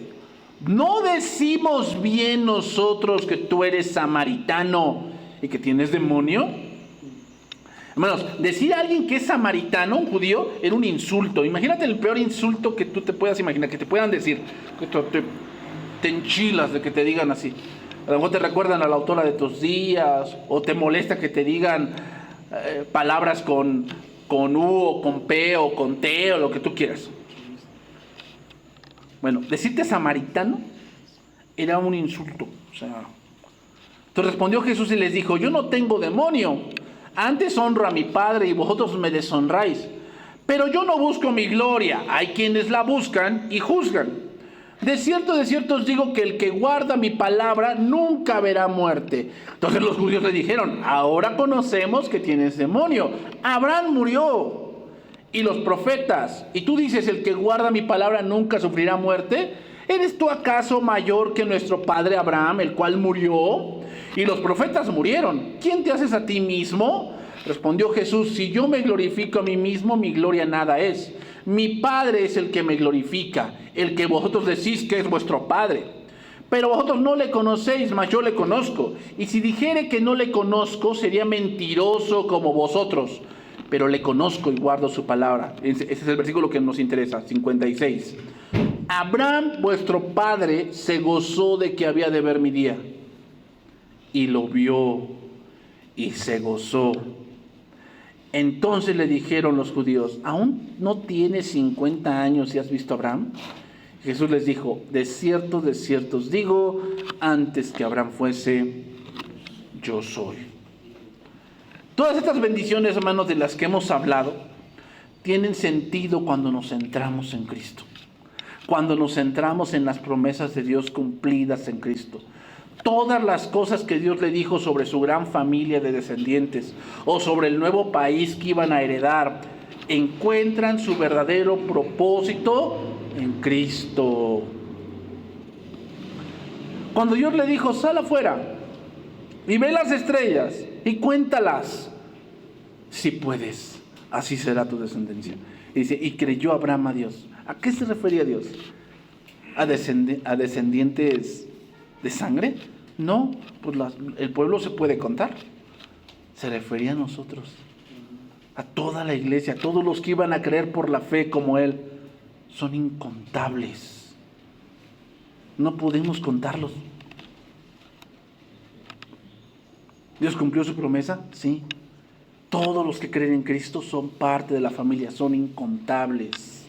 ¿no decimos bien nosotros que tú eres samaritano y que tienes demonio? Hermanos, decir a alguien que es samaritano, un judío, era un insulto. Imagínate el peor insulto que tú te puedas imaginar, que te puedan decir, que te enchilas de que te digan así. A lo mejor te recuerdan a la autora de tus días, o te molesta que te digan palabras con U, o con P, o con T, o lo que tú quieras. Bueno, decirte samaritano era un insulto. Entonces respondió Jesús y les dijo, yo no tengo demonio, antes honro a mi Padre y vosotros me deshonráis. Pero yo no busco mi gloria, hay quienes la buscan y juzgan. De cierto os digo que el que guarda mi palabra nunca verá muerte. Entonces los judíos le dijeron, ahora conocemos que tienes demonio. Abraham murió y los profetas, y tú dices, el que guarda mi palabra nunca sufrirá muerte. ¿Eres tú acaso mayor que nuestro padre Abraham, el cual murió? Y los profetas murieron. ¿Quién te haces a ti mismo? Respondió Jesús, si yo me glorifico a mí mismo, mi gloria nada es. Mi Padre es el que me glorifica, el que vosotros decís que es vuestro Padre. Pero vosotros no le conocéis, mas yo le conozco. Y si dijere que no le conozco, sería mentiroso como vosotros. Pero le conozco y guardo su palabra. Ese es el versículo que nos interesa, 56. Abraham, vuestro padre, se gozó de que había de ver mi día. Y lo vio y se gozó. Entonces le dijeron los judíos, ¿aún no tienes 50 años y has visto a Abraham? Jesús les dijo, de cierto os digo, antes que Abraham fuese, yo soy. Todas estas bendiciones, hermanos, de las que hemos hablado, tienen sentido cuando nos centramos en Cristo. Cuando nos centramos en las promesas de Dios cumplidas en Cristo. Todas las cosas que Dios le dijo sobre su gran familia de descendientes o sobre el nuevo país que iban a heredar, encuentran su verdadero propósito en Cristo. Cuando Dios le dijo, sal afuera y ve las estrellas y cuéntalas, si puedes, así será tu descendencia. Y dice, y creyó Abraham a Dios. ¿A qué se refería Dios? ¿A descendientes de sangre? No, pues el pueblo se puede contar. Se refería a nosotros, a toda la iglesia, a todos los que iban a creer por la fe como Él. Son incontables. No podemos contarlos. ¿Dios cumplió su promesa? Sí. Todos los que creen en Cristo son parte de la familia, son incontables.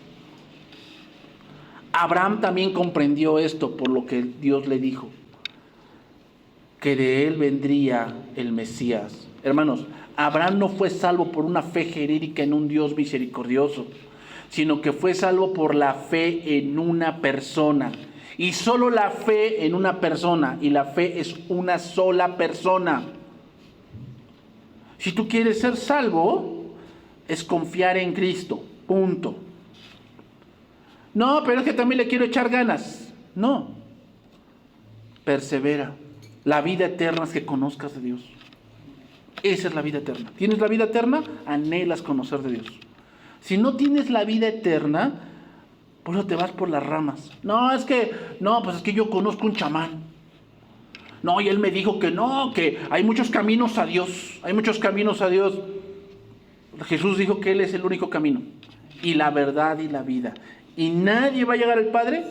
Abraham también comprendió esto por lo que Dios le dijo, que de él vendría el Mesías. Hermanos, Abraham no fue salvo por una fe genérica en un Dios misericordioso, sino que fue salvo por la fe en una persona. Y solo la fe en una persona, y la fe es una sola persona. Si tú quieres ser salvo, es confiar en Cristo, punto. No, pero es que también le quiero echar ganas. No, persevera. La vida eterna es que conozcas de Dios. Esa es la vida eterna. ¿Tienes la vida eterna? Anhelas conocer de Dios. Si no tienes la vida eterna, por eso te vas por las ramas. Pues es que yo conozco un chamán. No, y él me dijo que no, que hay muchos caminos a Dios. Hay muchos caminos a Dios. Jesús dijo que Él es el único camino, y la verdad y la vida. Y nadie va a llegar al Padre.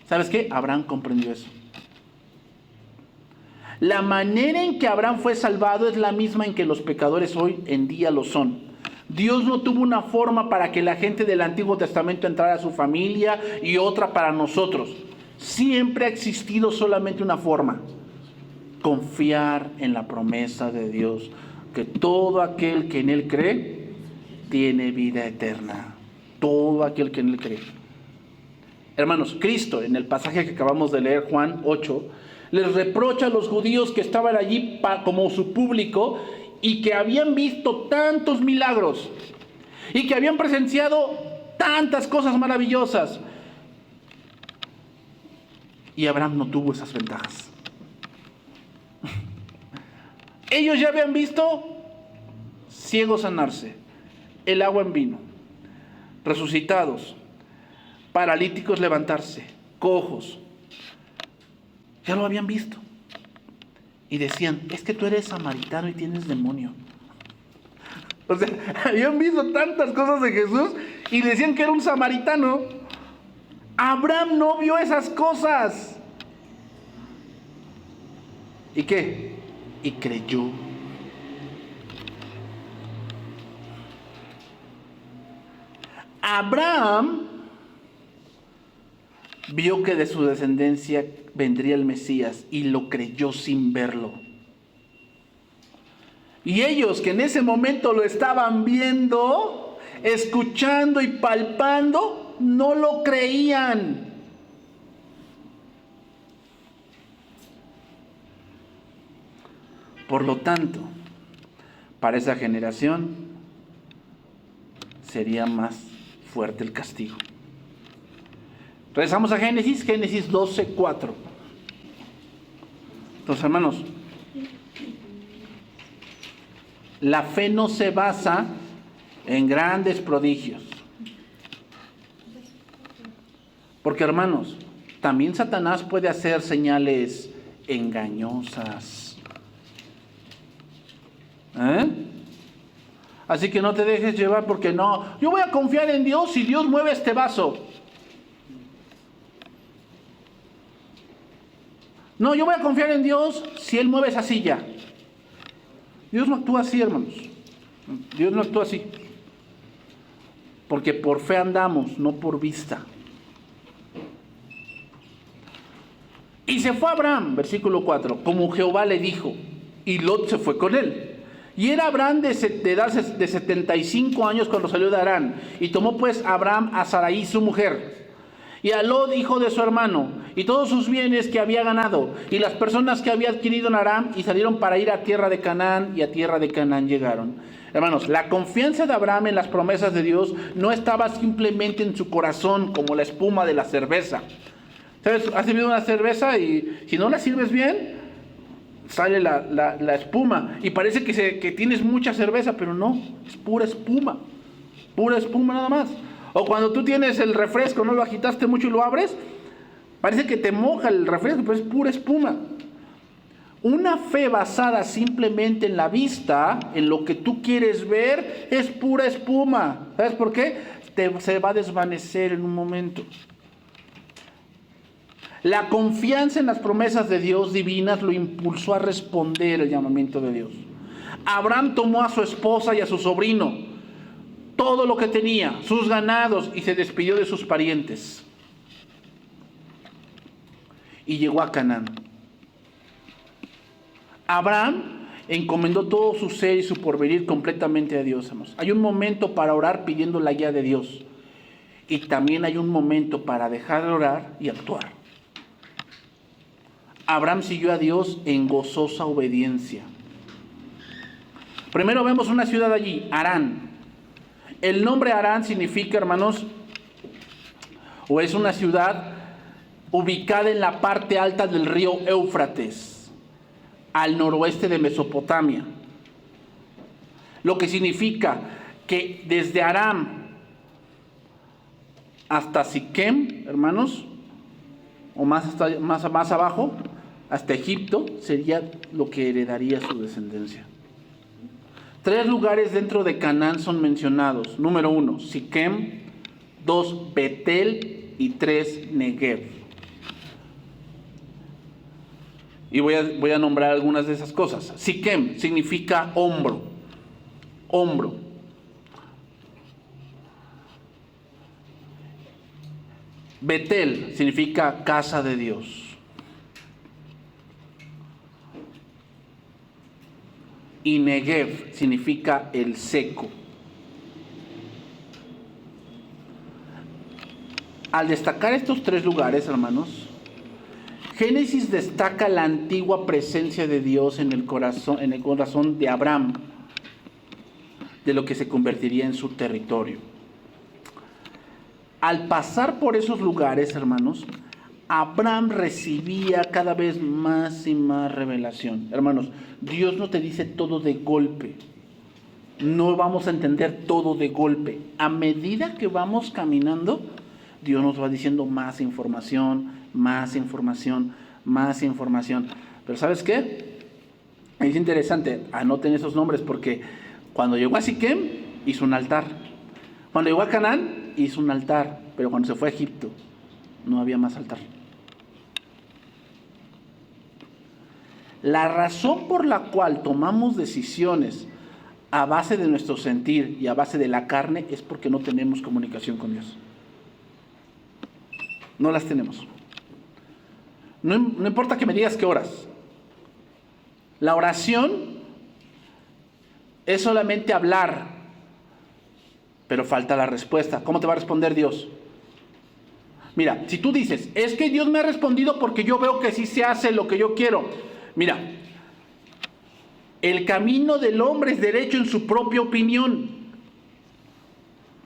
¿Sabes qué? Abraham comprendió eso. La manera en que Abraham fue salvado es la misma en que los pecadores hoy en día lo son. Dios no tuvo una forma para que la gente del Antiguo Testamento entrara a su familia y otra para nosotros. Siempre ha existido solamente una forma: confiar en la promesa de Dios. que todo aquel que en Él cree tiene vida eterna. Todo aquel que en Él cree. Hermanos, Cristo, en el pasaje que acabamos de leer, Juan 8, les reprocha a los judíos que estaban allí como su público y que habían visto tantos milagros y que habían presenciado tantas cosas maravillosas. Y Abraham no tuvo esas ventajas. Ellos ya habían visto ciegos sanarse, el agua en vino, resucitados, paralíticos levantarse, cojos. Ya lo habían visto. Y decían, es que tú eres samaritano y tienes demonio. O sea, habían visto tantas cosas de Jesús y decían que era un samaritano. Abraham no vio esas cosas. ¿Y qué? Y creyó. Abraham vio que de su descendencia vendría el Mesías y lo creyó sin verlo. Y ellos que en ese momento lo estaban viendo, escuchando y palpando, no lo creían. Por lo tanto, para esa generación sería más fuerte el castigo. Regresamos a Génesis 12:4. Entonces, hermanos, la fe no se basa en grandes prodigios. Porque, hermanos, también Satanás puede hacer señales engañosas. Así que no te dejes llevar porque no. Yo voy a confiar en Dios si Dios mueve este vaso. No, yo voy a confiar en Dios si Él mueve esa silla. Dios no actúa así, hermanos. Dios no actúa así. Porque por fe andamos, no por vista. Y se fue Abraham, versículo 4, como Jehová le dijo, y Lot se fue con él. Y era Abraham de edad de 75 años cuando salió de Harán. Y tomó pues Abraham a Sarai su mujer, y a Lot hijo de su hermano, y todos sus bienes que había ganado, y las personas que había adquirido en Aram, y salieron para ir a tierra de Canaán, y a tierra de Canaán llegaron. Hermanos, la confianza de Abraham en las promesas de Dios no estaba simplemente en su corazón como la espuma de la cerveza. ¿Sabes? Has servido una cerveza y si no la sirves bien, sale la espuma y parece que tienes mucha cerveza, pero no, es pura espuma nada más. O cuando tú tienes el refresco, no lo agitaste mucho y lo abres, parece que te moja el refresco, pero es pura espuma. Una fe basada simplemente en la vista, en lo que tú quieres ver, es pura espuma. ¿Sabes por qué? Se va a desvanecer en un momento. La confianza en las promesas de Dios divinas lo impulsó a responder el llamamiento de Dios. Abraham tomó a su esposa y a su sobrino, todo lo que tenía, sus ganados, y se despidió de sus parientes. Y llegó a Canaán. Abraham encomendó todo su ser y su porvenir completamente a Dios, hermanos. Hay un momento para orar pidiendo la guía de Dios. Y también hay un momento para dejar de orar y actuar. Abraham siguió a Dios en gozosa obediencia. Primero vemos una ciudad allí, Harán. El nombre Harán significa, hermanos, o es una ciudad ubicada en la parte alta del río Éufrates, al noroeste de Mesopotamia. Lo que significa que desde Aram hasta Siquem, hermanos, o más abajo, hasta Egipto, sería lo que heredaría su descendencia. 3 lugares dentro de Canaán son mencionados. Número 1, Siquem. 2, Betel. Y 3, Negev. Y voy a nombrar algunas de esas cosas. Siquem significa hombro. Hombro. Betel significa casa de Dios. y Negev significa el seco. Al destacar estos tres lugares, hermanos, Génesis destaca la antigua presencia de Dios en el corazón de Abraham, de lo que se convertiría en su territorio. Al pasar por esos lugares, hermanos, Abraham recibía cada vez más y más revelación. Hermanos, Dios no te dice todo de golpe. No vamos a entender todo de golpe. A medida que vamos caminando, Dios nos va diciendo más información, más información, más información. Pero ¿sabes qué? Es interesante, anoten esos nombres, porque cuando llegó a Siquem, hizo un altar. Cuando llegó a Canaán, hizo un altar. Pero cuando se fue a Egipto, no había más altar. La razón por la cual tomamos decisiones a base de nuestro sentir y a base de la carne es porque no tenemos comunicación con Dios. No las tenemos. No importa que me digas qué oras. La oración es solamente hablar, pero falta la respuesta. ¿Cómo te va a responder Dios? Mira, si tú dices, es que Dios me ha respondido porque yo veo que sí se hace lo que yo quiero. Mira, el camino del hombre es derecho en su propia opinión.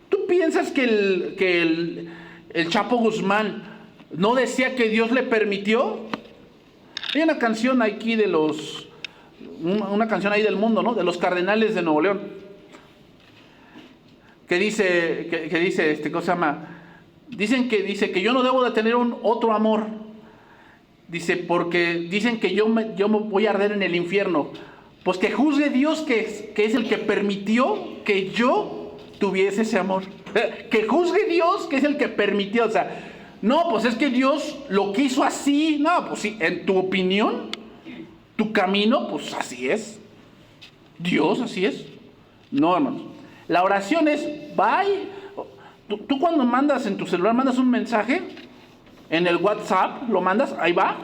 ¿Tú piensas que el Chapo Guzmán no decía que Dios le permitió? Hay una canción aquí una canción ahí del mundo, ¿no? De los Cardenales de Nuevo León, que dice, ¿cómo se llama? Dice que yo no debo de tener otro amor. Dice, porque dicen que yo me voy a arder en el infierno. Pues que juzgue Dios que es el que permitió que yo tuviese ese amor. Que juzgue Dios que es el que permitió. O sea, no, pues es que Dios lo quiso así. No, pues sí, en tu opinión, tu camino, pues así es. Dios así es. No, hermanos. La oración es, bye. Tú cuando mandas en tu celular, mandas un mensaje, en el WhatsApp, lo mandas, ahí va.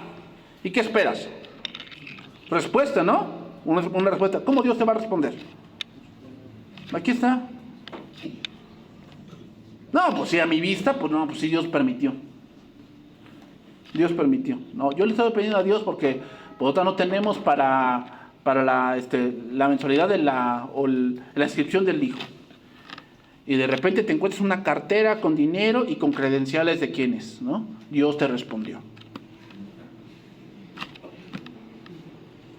¿Y qué esperas? Respuesta, ¿no? Una respuesta. ¿Cómo Dios te va a responder? Aquí está. No, pues sí, a mi vista, pues no, pues sí, Dios permitió. Dios permitió. No, yo le estoy pidiendo a Dios porque pues no tenemos para la mensualidad de la inscripción del hijo. Y de repente te encuentras una cartera con dinero y con credenciales de quiénes, ¿no? Dios te respondió.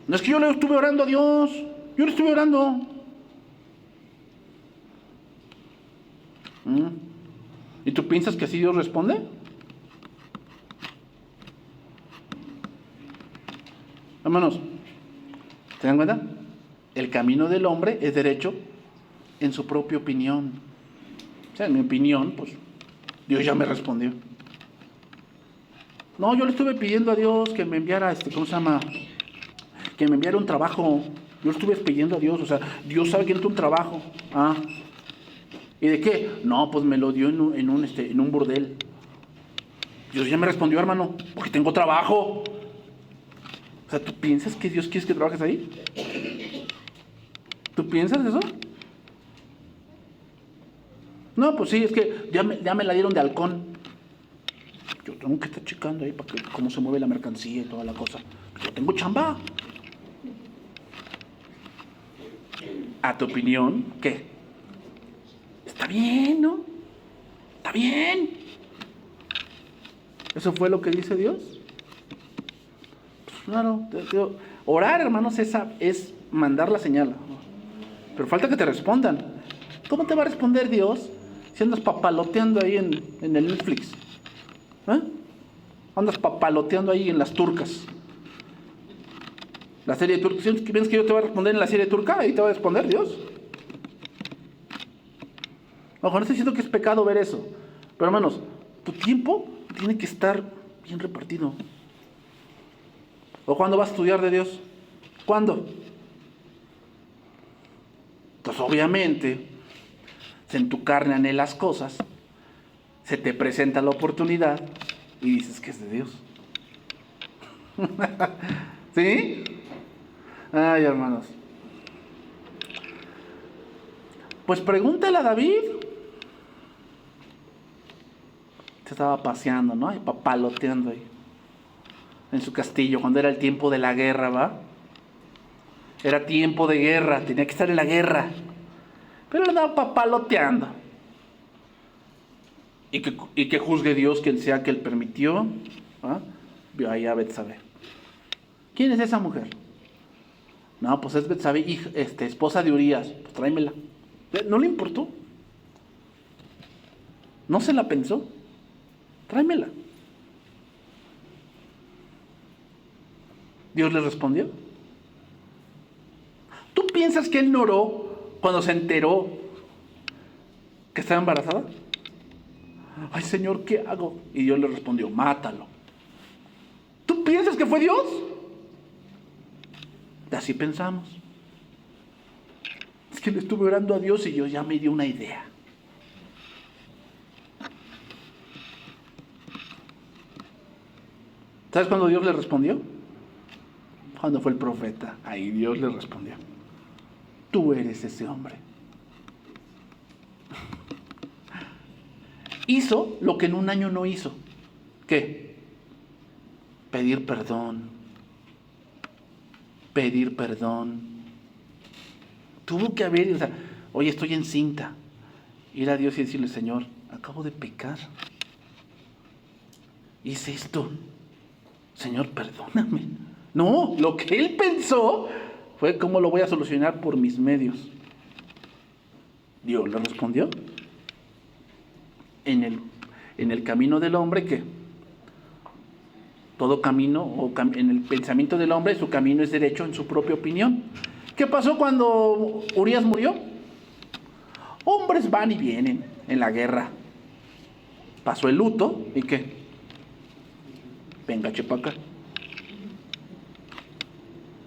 No es que yo le estuve orando a Dios, yo le estuve orando. ¿Y tú piensas que así Dios responde? Hermanos, ¿se dan cuenta? El camino del hombre es derecho en su propia opinión. O sea, en mi opinión, pues Dios ya me respondió. No, yo le estuve pidiendo a Dios que me enviara, ¿cómo se llama? Que me enviara un trabajo. Yo le estuve pidiendo a Dios, o sea, Dios sabe que necesito un trabajo. ¿Y de qué? No, pues me lo dio en un burdel. Dios ya me respondió, hermano, porque tengo trabajo. O sea, ¿tú piensas que Dios quiere que trabajes ahí? ¿Tú piensas eso? No, pues sí, es que ya me la dieron de halcón. Yo tengo que estar checando ahí para que cómo se mueve la mercancía y toda la cosa. Yo tengo chamba. A tu opinión, ¿qué? Está bien, ¿no? Está bien. ¿Eso fue lo que dice Dios? Pues claro, orar, hermanos, es mandar la señal. Pero falta que te respondan. ¿Cómo te va a responder Dios si andas papaloteando ahí en el Netflix? Andas papaloteando ahí en las turcas. La serie turca. ¿Piensas que Dios te va a responder en la serie turca? Ahí te va a responder Dios. Ojo, no estoy diciendo que es pecado ver eso. Pero hermanos, tu tiempo tiene que estar bien repartido. ¿O cuándo vas a estudiar de Dios? ¿Cuándo? Entonces obviamente, si en tu carne anhelas cosas, se te presenta la oportunidad y dices que es de Dios. ¿Sí? Ay, hermanos. Pues pregúntale a David. Se estaba paseando, ¿no? Y papaloteando ahí en su castillo, cuando era el tiempo de la guerra, ¿va? Era tiempo de guerra, tenía que estar en la guerra. Pero le andaba papaloteando. Y que juzgue Dios quien sea que él permitió. ¿Ah? Vio ahí a Betsabé. ¿Quién es esa mujer? No, pues es Betsabé, esposa de Urías. Pues tráemela. ¿No le importó? ¿No se la pensó? Tráemela. Dios le respondió. ¿Tú piensas que él no oró cuando se enteró que estaba embarazada? Ay, Señor, ¿qué hago? Y Dios le respondió, mátalo. ¿Tú piensas que fue Dios? Así pensamos. Es que le estuve orando a Dios y Dios ya me dio una idea. ¿Sabes cuándo Dios le respondió? Cuando fue el profeta. Ahí Dios le respondió. Tú eres ese hombre. Hizo lo que en un año no hizo. ¿Qué? Pedir perdón. Pedir perdón. Tuvo que haber, oye, estoy encinta. Ir a Dios y decirle, Señor, acabo de pecar. Hice esto. Señor, perdóname. No, lo que él pensó fue cómo lo voy a solucionar por mis medios. Dios le respondió. En el camino del hombre, que todo camino, en el pensamiento del hombre, su camino es derecho en su propia opinión. ¿Qué pasó cuando Urías murió? Hombres van y vienen en la guerra. Pasó el luto, ¿y qué? Venga, chepaca.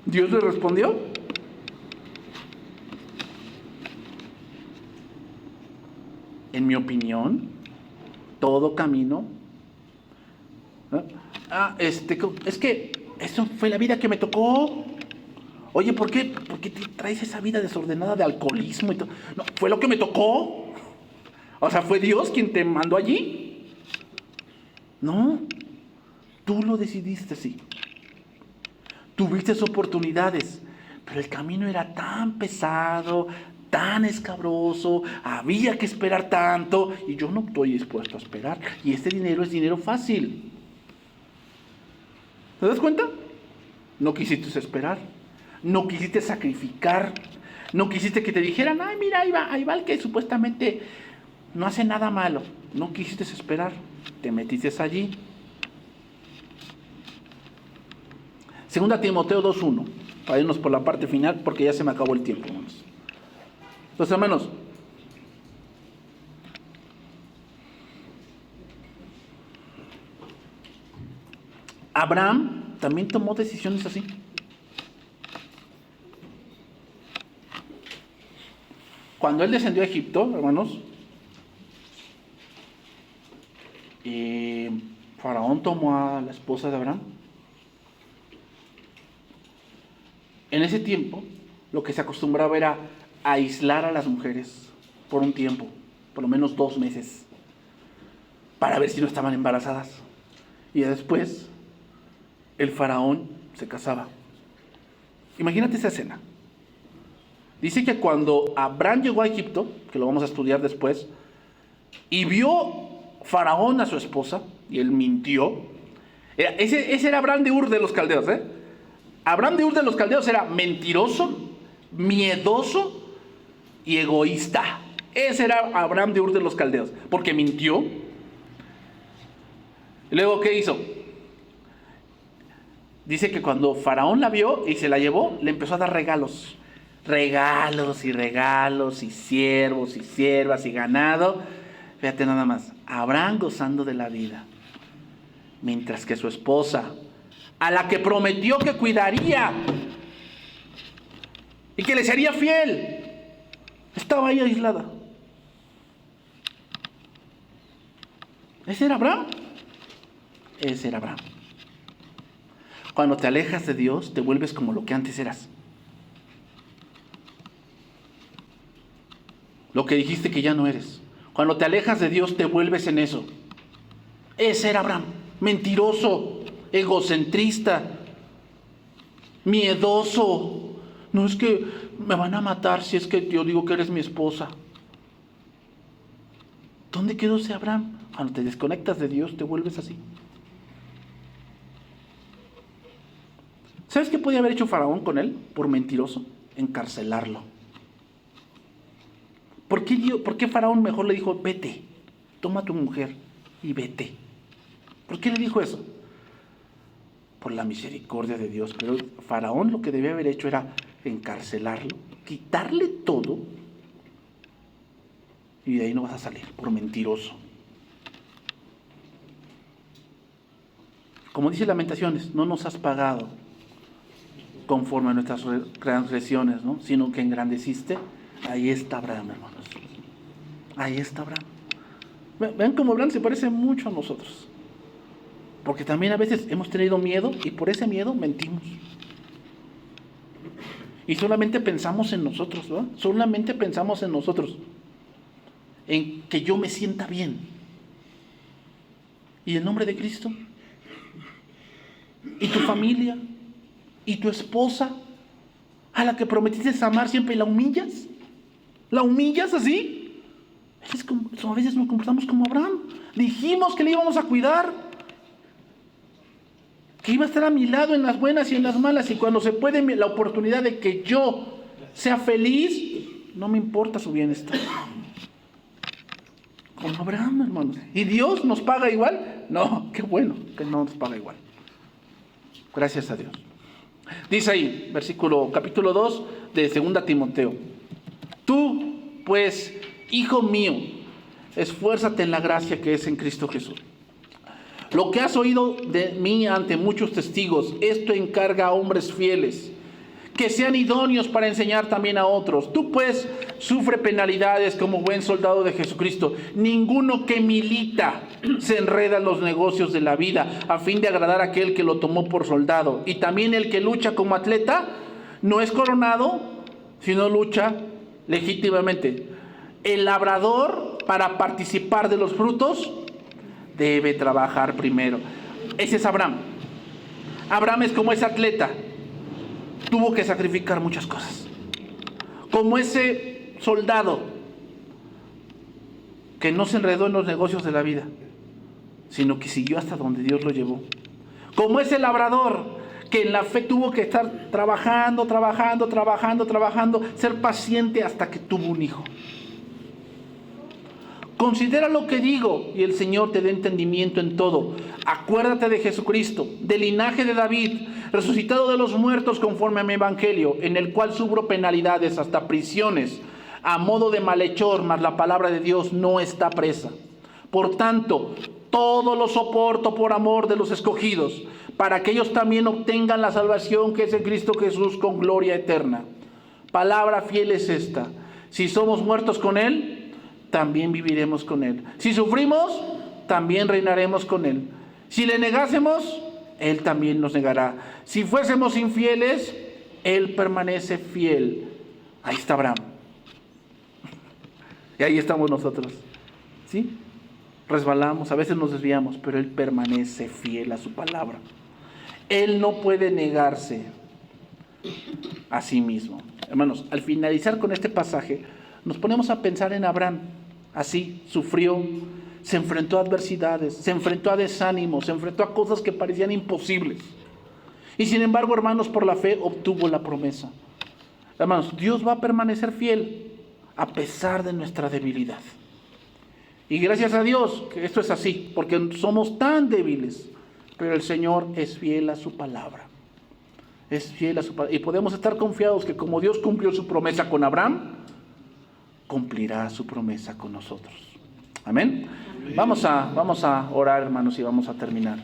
Dios le respondió. En mi opinión, todo camino. Es que eso fue la vida que me tocó. Oye, ¿por qué te traes esa vida desordenada de alcoholismo y todo? No, fue lo que me tocó. O sea, ¿fue Dios quien te mandó allí? No, tú lo decidiste así. Tuviste oportunidades, pero el camino era tan pesado, tan escabroso, había que esperar tanto, y yo no estoy dispuesto a esperar. Y este dinero es dinero fácil. ¿Te das cuenta? No quisiste esperar, no quisiste sacrificar, no quisiste que te dijeran, ay, mira, ahí va el que supuestamente no hace nada malo. No quisiste esperar, te metiste allí. Segunda Timoteo 2:1, para irnos por la parte final, porque ya se me acabó el tiempo, hermanos. Entonces, hermanos, Abraham también tomó decisiones así. Cuando él descendió a Egipto, hermanos, Faraón tomó a la esposa de Abraham. En ese tiempo, lo que se acostumbraba era aislar a las mujeres por un tiempo, por lo menos 2 meses, para ver si no estaban embarazadas. Y después, el faraón se casaba. Imagínate esa escena. Dice que cuando Abraham llegó a Egipto, que lo vamos a estudiar después, y vio Faraón a su esposa, y él mintió. Ese era Abraham de Ur de los Caldeos, Abraham de Ur de los Caldeos era mentiroso, miedoso y egoísta. Ese era Abraham de Ur de los Caldeos, porque mintió. Y luego, ¿qué hizo? Dice que cuando Faraón la vio y se la llevó, le empezó a dar regalos. Regalos y regalos y siervos y siervas y ganado. Fíjate nada más, Abraham gozando de la vida, mientras que su esposa, a la que prometió que cuidaría y que le sería fiel, estaba ahí aislada. ¿Ese era Abraham? Ese era Abraham. Cuando te alejas de Dios, te vuelves como lo que antes eras. lo que dijiste que ya no eres. Cuando te alejas de Dios, te vuelves en eso. Ese era Abraham, mentiroso, egocentrista, miedoso. No, es que me van a matar si es que yo digo que eres mi esposa. ¿Dónde quedó ese Abraham? Cuando te desconectas de Dios, te vuelves así. ¿Sabes qué podía haber hecho Faraón con él? Por mentiroso, encarcelarlo. ¿Por qué Faraón mejor le dijo, vete, toma a tu mujer y vete? ¿Por qué le dijo eso? Por la misericordia de Dios. Pero Faraón lo que debía haber hecho era encarcelarlo, quitarle todo, y de ahí no vas a salir, por mentiroso. Como dice Lamentaciones, no nos has pagado conforme a nuestras transgresiones, ¿no? Sino que engrandeciste. Ahí está Abraham, hermanos. Ahí está Abraham. Vean cómo Abraham se parece mucho a nosotros. Porque también a veces hemos tenido miedo y por ese miedo mentimos. Y solamente pensamos en nosotros, ¿verdad? Solamente pensamos en nosotros. En que yo me sienta bien. ¿Y el nombre de Cristo? ¿Y tu familia? ¿Y tu esposa? ¿A la que prometiste amar siempre la humillas? ¿La humillas así? A veces nos comportamos como Abraham. Dijimos que le íbamos a cuidar, que iba a estar a mi lado en las buenas y en las malas, y cuando se puede la oportunidad de que yo sea feliz, no me importa su bienestar. Como Abraham, hermanos. ¿Y Dios nos paga igual? No, qué bueno que no nos paga igual. Gracias a Dios. Dice ahí, capítulo 2 de 2 Timoteo. Tú, pues, hijo mío, esfuérzate en la gracia que es en Cristo Jesús. Lo que has oído de mí ante muchos testigos, esto encarga a hombres fieles, que sean idóneos para enseñar también a otros. Tú pues sufre penalidades como buen soldado de Jesucristo. Ninguno que milita se enreda en los negocios de la vida a fin de agradar a aquel que lo tomó por soldado. Y también el que lucha como atleta no es coronado, sino lucha legítimamente. El labrador, para participar de los frutos, debe trabajar primero. Ese es Abraham. Abraham es como ese atleta. Tuvo que sacrificar muchas cosas. Como ese soldado que no se enredó en los negocios de la vida, sino que siguió hasta donde Dios lo llevó. Como ese labrador que en la fe tuvo que estar trabajando, ser paciente hasta que tuvo un hijo. Considera lo que digo y el Señor te dé entendimiento en todo. Acuérdate de Jesucristo, del linaje de David, resucitado de los muertos conforme a mi evangelio, en el cual sufro penalidades hasta prisiones, a modo de malhechor, mas la palabra de Dios no está presa. Por tanto, todo lo soporto por amor de los escogidos, para que ellos también obtengan la salvación que es en Cristo Jesús con gloria eterna. Palabra fiel es esta: si somos muertos con Él, también viviremos con Él. Si sufrimos, también reinaremos con Él. Si le negásemos, Él también nos negará. Si fuésemos infieles, Él permanece fiel. Ahí está Abraham. Y ahí estamos nosotros. ¿Sí? Resbalamos, a veces nos desviamos, pero Él permanece fiel a su palabra. Él no puede negarse a sí mismo. Hermanos, al finalizar con este pasaje, nos ponemos a pensar en Abraham. Así, sufrió, se enfrentó a adversidades, se enfrentó a desánimos, se enfrentó a cosas que parecían imposibles. Y sin embargo, hermanos, por la fe obtuvo la promesa. Hermanos, Dios va a permanecer fiel a pesar de nuestra debilidad. Y gracias a Dios que esto es así, porque somos tan débiles, pero el Señor es fiel a su palabra. Es fiel a su palabra. Y podemos estar confiados que como Dios cumplió su promesa con Abraham, cumplirá su promesa con nosotros. Amén. Vamos a orar, hermanos, y vamos a terminar.